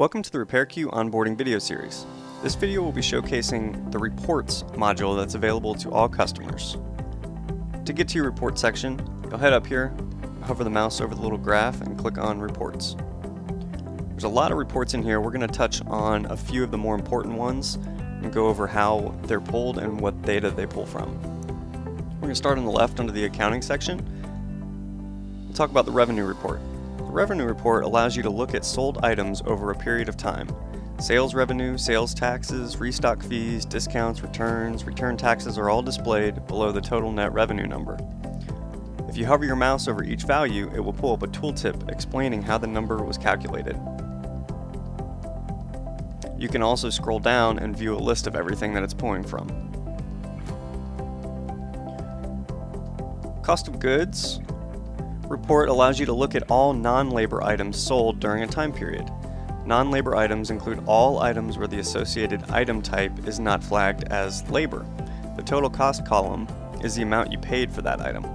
Welcome to the RepairQ onboarding video series. This video will be showcasing the Reports module that's available to all customers. To get to your report section, you'll head up here, hover the mouse over the little graph, and click on Reports. There's a lot of reports in here. We're going to touch on a few of the more important ones and go over how they're pulled and what data they pull from. We're going to start on the left under the accounting section. We'll talk about the revenue report. The revenue report allows you to look at sold items over a period of time. Sales revenue, sales taxes, restock fees, discounts, returns, return taxes are all displayed below the total net revenue number. If you hover your mouse over each value, it will pull up a tooltip explaining how the number was calculated. You can also scroll down and view a list of everything that it's pulling from. Cost of goods report allows you to look at all non-labor items sold during a time period. Non-labor items include all items where the associated item type is not flagged as labor. The total cost column is the amount you paid for that item.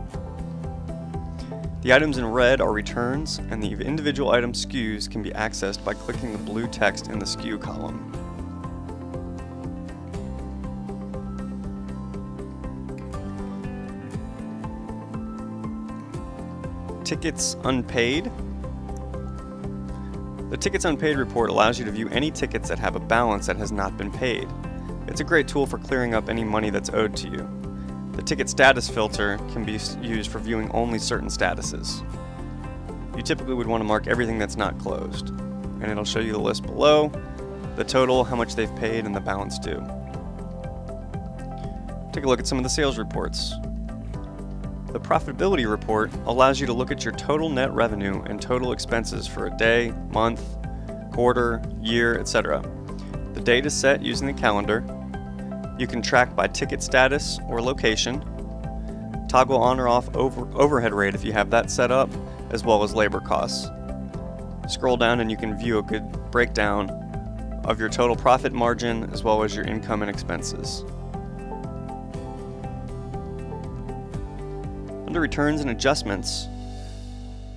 The items in red are returns, and the individual item SKUs can be accessed by clicking the blue text in the SKU column. Tickets unpaid. The Tickets Unpaid report allows you to view any tickets that have a balance that has not been paid. It's a great tool for clearing up any money that's owed to you. The ticket status filter can be used for viewing only certain statuses. You typically would want to mark everything that's not closed, and it'll show you the list below, the total, how much they've paid, and the balance due. Take a look at some of the sales reports. The profitability report allows you to look at your total net revenue and total expenses for a day, month, quarter, year, etc. The date is set using the calendar. You can track by ticket status or location, toggle on or off overhead rate if you have that set up, as well as labor costs. Scroll down and you can view a good breakdown of your total profit margin as well as your income and expenses. Under Returns and Adjustments,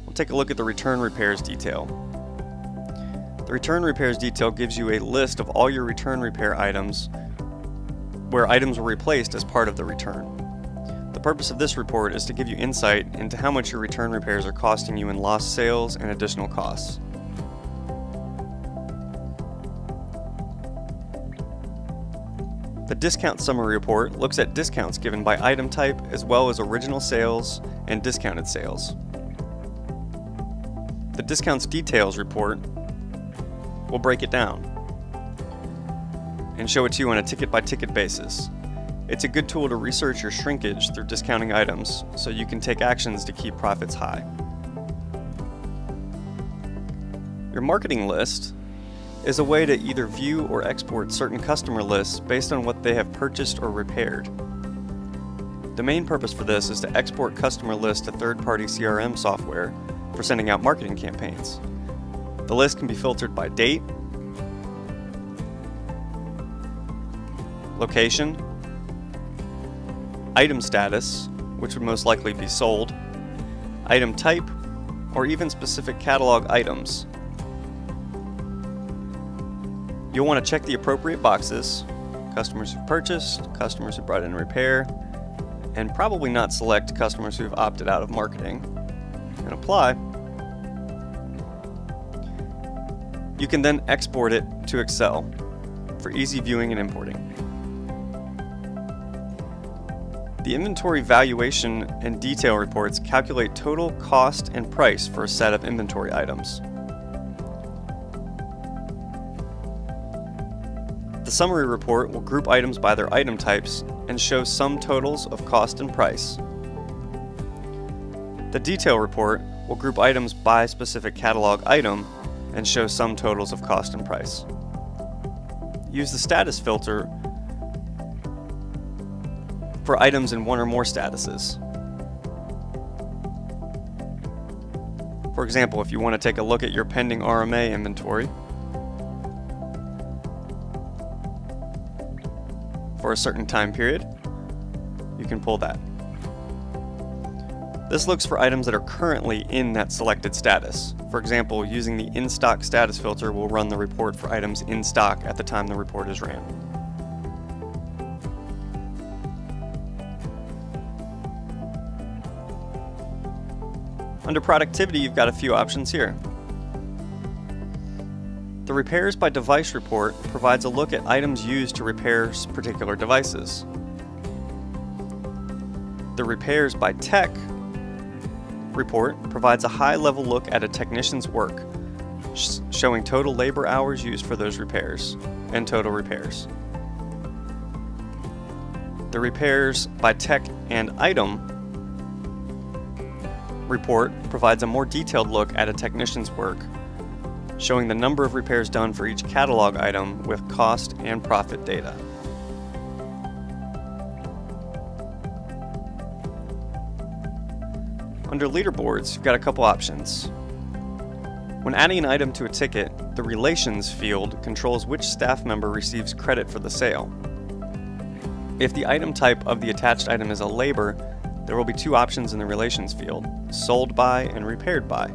we'll take a look at the Return Repairs detail. The Return Repairs detail gives you a list of all your return repair items where items were replaced as part of the return. The purpose of this report is to give you insight into how much your return repairs are costing you in lost sales and additional costs. The Discount Summary Report looks at discounts given by item type as well as original sales and discounted sales. The Discounts Details Report will break it down and show it to you on a ticket-by-ticket basis. It's a good tool to research your shrinkage through discounting items so you can take actions to keep profits high. Your marketing list is a way to either view or export certain customer lists based on what they have purchased or repaired. The main purpose for this is to export customer lists to third-party CRM software for sending out marketing campaigns. The list can be filtered by date, location, item status, which would most likely be sold, item type, or even specific catalog items. You'll want to check the appropriate boxes: customers who purchased, customers who brought in repair, and probably not select customers who have opted out of marketing, and apply. You can then export it to Excel for easy viewing and importing. The inventory valuation and detail reports calculate total cost and price for a set of inventory items. The summary report will group items by their item types and show sum totals of cost and price. The detail report will group items by specific catalog item and show sum totals of cost and price. Use the status filter for items in one or more statuses. For example, if you want to take a look at your pending RMA inventory for a certain time period, you can pull that. This looks for items that are currently in that selected status. For example, using the in-stock status filter will run the report for items in stock at the time the report is ran. Under productivity, you've got a few options here. The Repairs by Device report provides a look at items used to repair particular devices. The Repairs by Tech report provides a high-level look at a technician's work, showing total labor hours used for those repairs and total repairs. The Repairs by Tech and Item report provides a more detailed look at a technician's work, showing the number of repairs done for each catalog item with cost and profit data. Under leaderboards, you've got a couple options. When adding an item to a ticket, the Relations field controls which staff member receives credit for the sale. If the item type of the attached item is a labor, there will be two options in the Relations field: sold by and repaired by.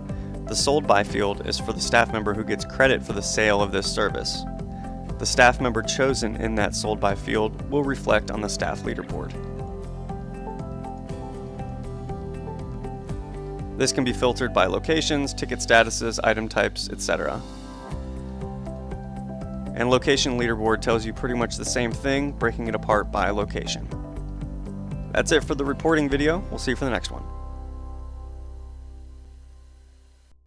The sold by field is for the staff member who gets credit for the sale of this service. The staff member chosen in that sold by field will reflect on the staff leaderboard. This can be filtered by locations, ticket statuses, item types, etc. And location leaderboard tells you pretty much the same thing, breaking it apart by location. That's it for the reporting video. We'll see you for the next one.